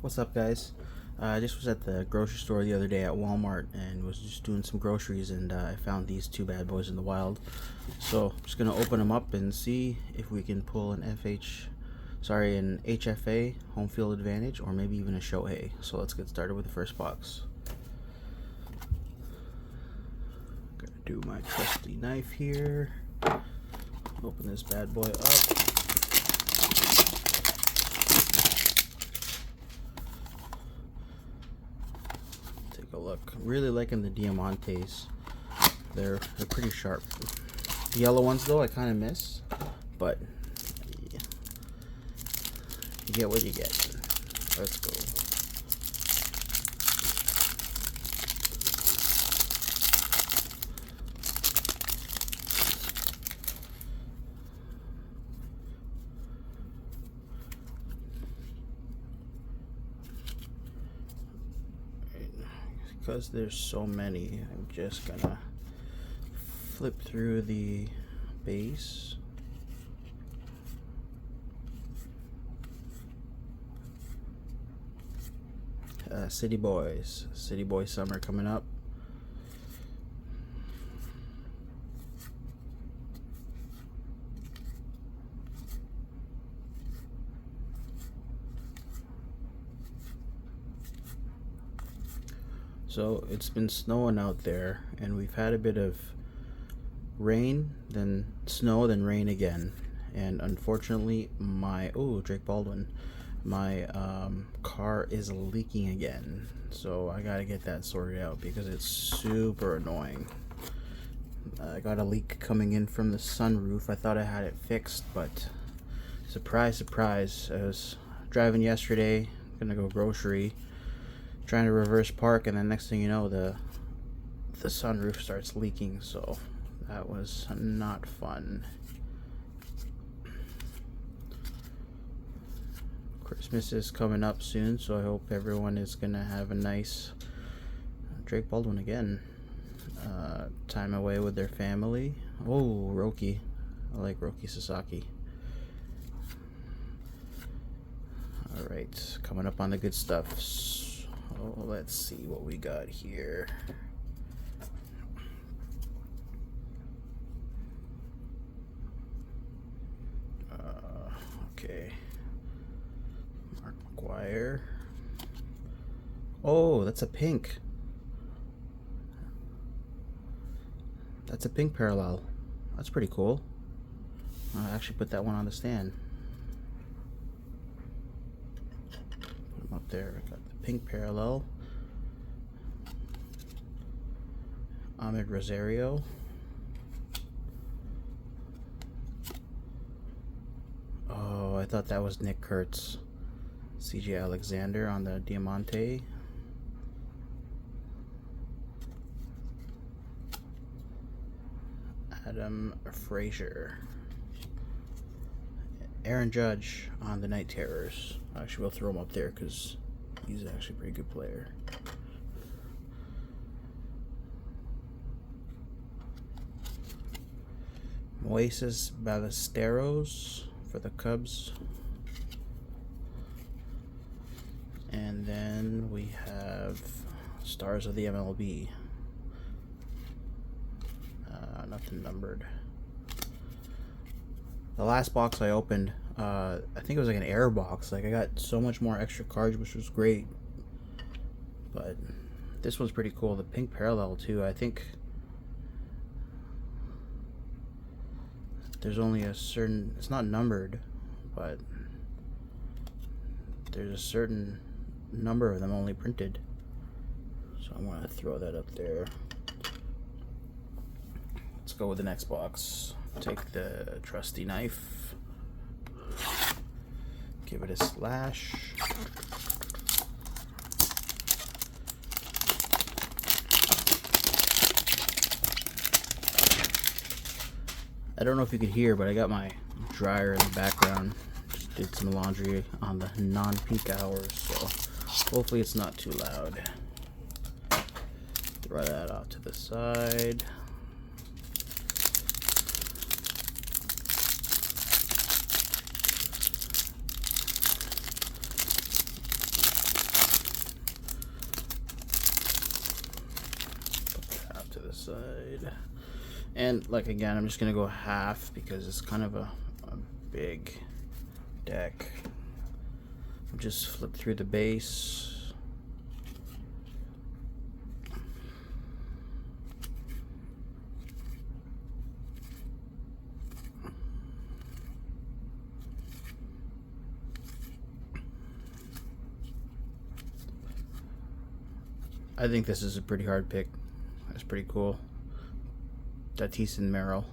What's up, guys? I just was at the grocery store the other day at Walmart and was just doing some groceries, and I found these two bad boys in the wild. So I'm just gonna open them up and see if we can pull an an HFA, home field advantage, or maybe even a Shohei. So let's get started with the first box. Gonna do my trusty knife here. Open this bad boy up. A look. I'm really liking the Diamantes. They're pretty sharp. The yellow ones though I kind of miss, but yeah, you get what you get. Let's go. Because there's so many, I'm just gonna flip through the base. City Boy Summer coming up. So it's been snowing out there, and we've had a bit of rain, then snow, then rain again. And unfortunately, Drake Baldwin, my car is leaking again. So I gotta get that sorted out because it's super annoying. I got a leak coming in from the sunroof. I thought I had it fixed, but surprise, surprise. I was driving yesterday, gonna go grocery, trying to reverse park, and then next thing you know, the sunroof starts leaking. So that was not fun. Christmas is coming up soon, so I hope everyone is gonna have a nice Drake Baldwin again time away with their family. Oh, Roki. I like Roki Sasaki. Alright, coming up on the good stuff. Oh, let's see what we got here. Okay. Mark McGuire. Oh, that's a pink. That's a pink parallel. That's pretty cool. I'll actually put that one on the stand. Put them up there. I got the pink parallel. Ahmed Rosario. Oh, I thought that was Nick Kurtz. CJ Alexander on the Diamante. Adam Frazier. Aaron Judge on the Night Terrors. Actually, we'll throw him up there because he's actually a pretty good player. Moises Ballesteros for the Cubs. And then we have Stars of the MLB. Nothing numbered. The last box I opened, I think it was like an error box. Like, I got so much more extra cards, which was great. But this one's pretty cool. The pink parallel too. I think there's only a certain, it's not numbered, but there's a certain number of them only printed. So I'm gonna throw that up there. Let's go with the next box. Take the trusty knife, give it a slash. I don't know if you could hear, but I got my dryer in the background. Just did some laundry on the non-peak hours, so hopefully it's not too loud. Throw that off to the side. And like again, I'm just gonna go half because it's kind of a big deck. Just flip through the base. I think this is a pretty hard pick. That's pretty cool. Tatis and Merrill.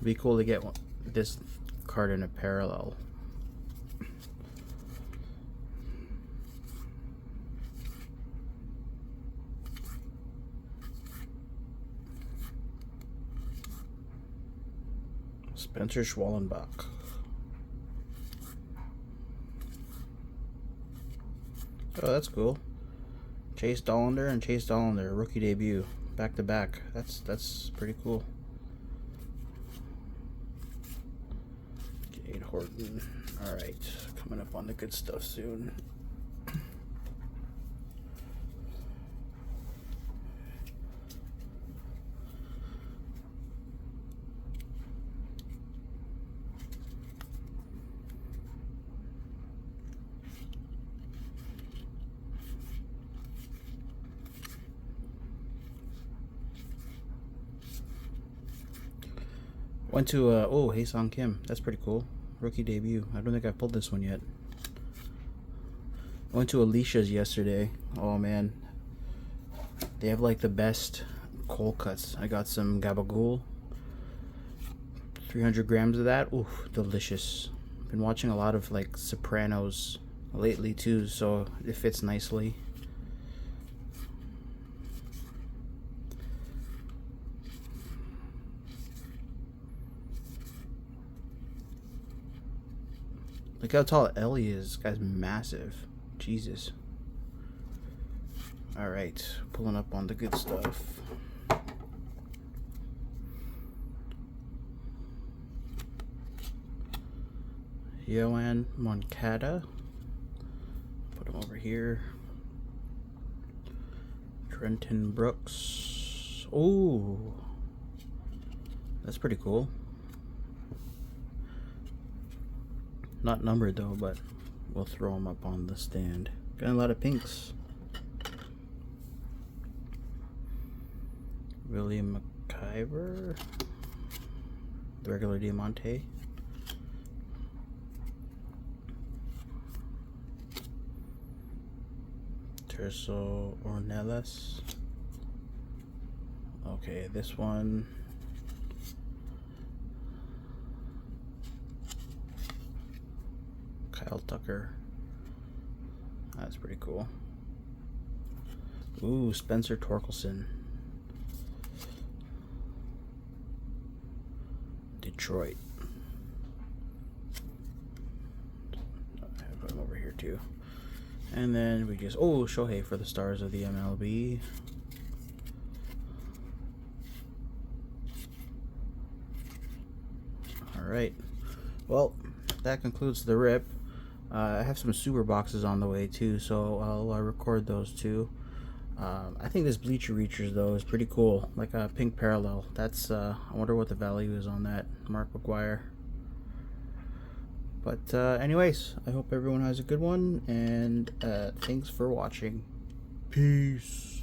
Be cool to get this card in a parallel. Spencer Schwallenbach. Oh, that's cool. Chase Dollander and Chase Dollander, rookie debut, back to back. That's pretty cool. Jade Horton. All right, coming up on the good stuff soon. Went to oh, Hae-Sung Kim. That's pretty cool. Rookie debut. I don't think I've pulled this one yet. I went to Alicia's yesterday. Oh man, they have like the best cold cuts. I got some gabagool. 300 grams of that. Ooh, delicious. Been watching a lot of like Sopranos lately too, so it fits nicely. Look how tall Ellie is. This guy's massive. Jesus. Alright, pulling up on the good stuff. Yoan Moncada. Put him over here. Trenton Brooks. Ooh. That's pretty cool. Not numbered though, but we'll throw them up on the stand. Got a lot of pinks. William McIver. The regular Diamante. Terso Ornelas. Okay, this one. Kyle Tucker. That's pretty cool. Ooh, Spencer Torkelson. Detroit. I put him over here too. And then we just, oh, Shohei for the Stars of the MLB. Alright. Well, that concludes the rip. I have some super boxes on the way too, so I'll record those too. I think this Bleacher Reachers though is pretty cool, like a pink parallel. That's I wonder what the value is on that. Mark McGuire. But anyways, I hope everyone has a good one, and thanks for watching. Peace.